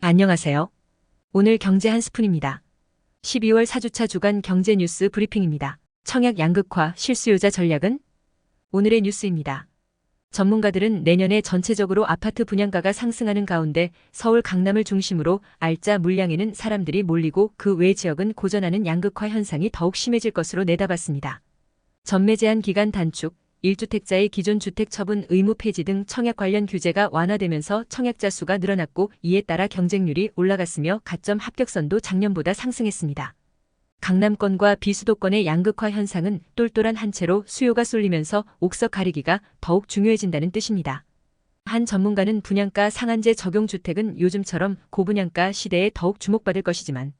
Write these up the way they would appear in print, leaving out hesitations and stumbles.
안녕하세요. 오늘 경제 한 스푼입니다. 12월 4주차 주간 경제 뉴스 브리핑입니다. 청약 양극화 실수요자 전략은? 오늘의 뉴스입니다. 전문가들은 내년에 전체적으로 아파트 분양가가 상승하는 가운데 서울 강남을 중심으로 알짜 물량에는 사람들이 몰리고 그 외 지역은 고전하는 양극화 현상이 더욱 심해질 것으로 내다봤습니다. 전매 제한 기간 단축, 1주택자의 기존 주택 처분 의무 폐지 등 청약 관련 규제가 완화되면서 청약자 수가 늘어났고 이에 따라 경쟁률이 올라갔으며 가점 합격선도 작년보다 상승했습니다. 강남권과 비수도권의 양극화 현상은 똘똘한 한 채로 수요가 쏠리면서 옥석 가리기가 더욱 중요해진다는 뜻입니다. 한 전문가는 분양가 상한제 적용 주택은 요즘처럼 고분양가 시대에 더욱 주목받을 것이지만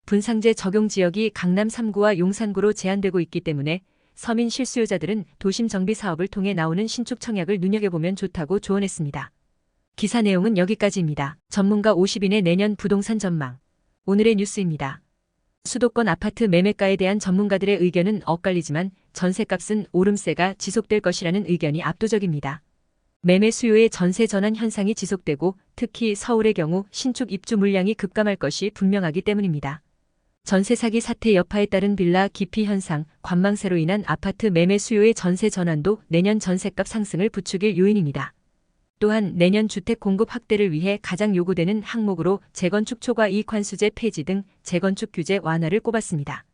분상제 적용 지역이 강남 3구와 용산구로 제한되고 있기 때문에 서민 실수요자들은 도심 정비 사업을 통해 나오는 신축 청약을 눈여겨보면 좋다고 조언했습니다. 기사 내용은 여기까지입니다. 전문가 50인의 내년 부동산 전망. 오늘의 뉴스입니다. 수도권 아파트 매매가에 대한 전문가들의 의견은 엇갈리지만 전세값은 오름세가 지속될 것이라는 의견이 압도적입니다. 매매 수요의 전세 전환 현상이 지속되고 특히 서울의 경우 신축 입주 물량이 급감할 것이 분명하기 때문입니다. 전세 사기 사태 여파에 따른 빌라 기피 현상, 관망세로 인한 아파트 매매 수요의 전세 전환도 내년 전세값 상승을 부추길 요인입니다. 또한 내년 주택 공급 확대를 위해 가장 요구되는 항목으로 재건축 초과 이익 환수제 폐지 등 재건축 규제 완화를 꼽았습니다.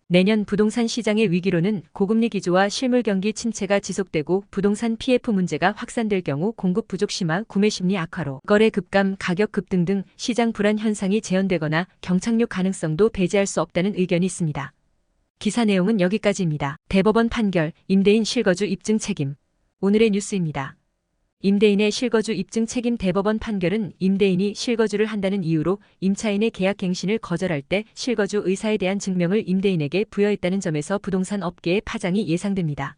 내년 부동산 시장의 위기로는 고금리 기조와 실물 경기 침체가 지속되고 부동산 PF 문제가 확산될 경우 공급 부족 심화, 구매 심리 악화로 거래 급감, 가격 급등 등 시장 불안 현상이 재현되거나 경착륙 가능성도 배제할 수 없다는 의견이 있습니다. 기사 내용은 여기까지입니다. 대법원 판결, 임대인 실거주 입증 책임. 오늘의 뉴스입니다. 임대인의 실거주 입증 책임 대법원 판결은 임대인이 실거주를 한다는 이유로 임차인의 계약 갱신을 거절할 때 실거주 의사에 대한 증명을 임대인에게 부여했다는 점에서 부동산 업계의 파장이 예상됩니다.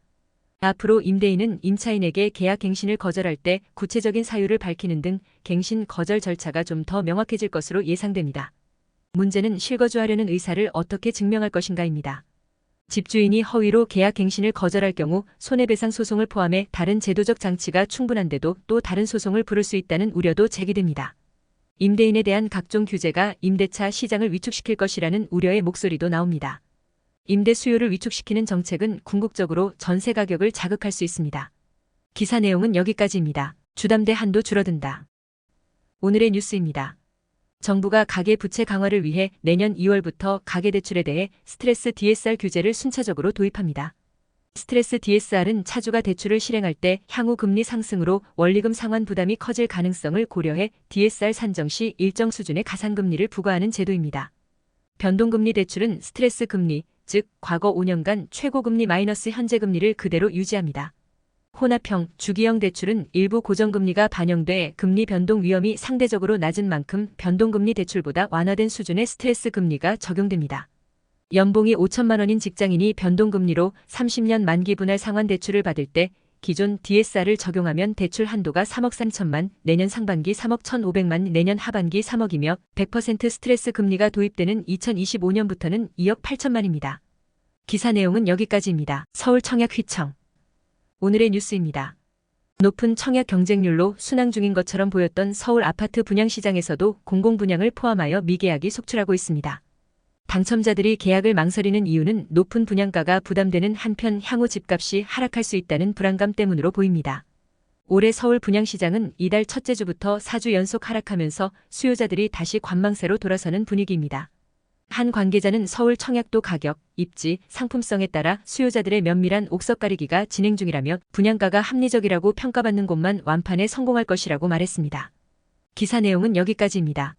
앞으로 임대인은 임차인에게 계약 갱신을 거절할 때 구체적인 사유를 밝히는 등 갱신 거절 절차가 좀 더 명확해질 것으로 예상됩니다. 문제는 실거주하려는 의사를 어떻게 증명할 것인가입니다. 집주인이 허위로 계약 갱신을 거절할 경우 손해배상 소송을 포함해 다른 제도적 장치가 충분한데도 또 다른 소송을 부를 수 있다는 우려도 제기됩니다. 임대인에 대한 각종 규제가 임대차 시장을 위축시킬 것이라는 우려의 목소리도 나옵니다. 임대 수요를 위축시키는 정책은 궁극적으로 전세 가격을 자극할 수 있습니다. 기사 내용은 여기까지입니다. 주담대 한도 줄어든다. 오늘의 뉴스입니다. 정부가 가계부채 강화를 위해 내년 2월부터 가계대출에 대해 스트레스 DSR 규제를 순차적으로 도입합니다. 스트레스 DSR은 차주가 대출을 실행할 때 향후 금리 상승으로 원리금 상환 부담이 커질 가능성을 고려해 DSR 산정 시 일정 수준의 가산금리를 부과하는 제도입니다. 변동금리 대출은 스트레스 금리, 즉 과거 5년간 최고금리 마이너스 현재금리를 그대로 유지합니다. 혼합형, 주기형 대출은 일부 고정금리가 반영돼 금리 변동 위험이 상대적으로 낮은 만큼 변동금리 대출보다 완화된 수준의 스트레스 금리가 적용됩니다. 연봉이 5천만 원인 직장인이 변동금리로 30년 만기 분할 상환 대출을 받을 때 기존 DSR을 적용하면 대출 한도가 3억 3천만, 내년 상반기 3억 1,500만, 내년 하반기 3억이며 100% 스트레스 금리가 도입되는 2025년부터는 2억 8천만입니다. 기사 내용은 여기까지입니다. 서울 청약 휘청. 오늘의 뉴스입니다. 높은 청약 경쟁률로 순항 중인 것처럼 보였던 서울 아파트 분양 시장에서도 공공분양을 포함하여 미계약이 속출하고 있습니다. 당첨자들이 계약을 망설이는 이유는 높은 분양가가 부담되는 한편 향후 집값이 하락할 수 있다는 불안감 때문으로 보입니다. 올해 서울 분양시장은 이달 첫째 주부터 4주 연속 하락하면서 수요자들이 다시 관망세로 돌아서는 분위기입니다. 한 관계자는 서울 청약도 가격, 입지, 상품성에 따라 수요자들의 면밀한 옥석 가리기가 진행 중이라며 분양가가 합리적이라고 평가받는 곳만 완판에 성공할 것이라고 말했습니다. 기사 내용은 여기까지입니다.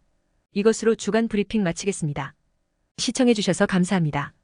이것으로 주간 브리핑 마치겠습니다. 시청해주셔서 감사합니다.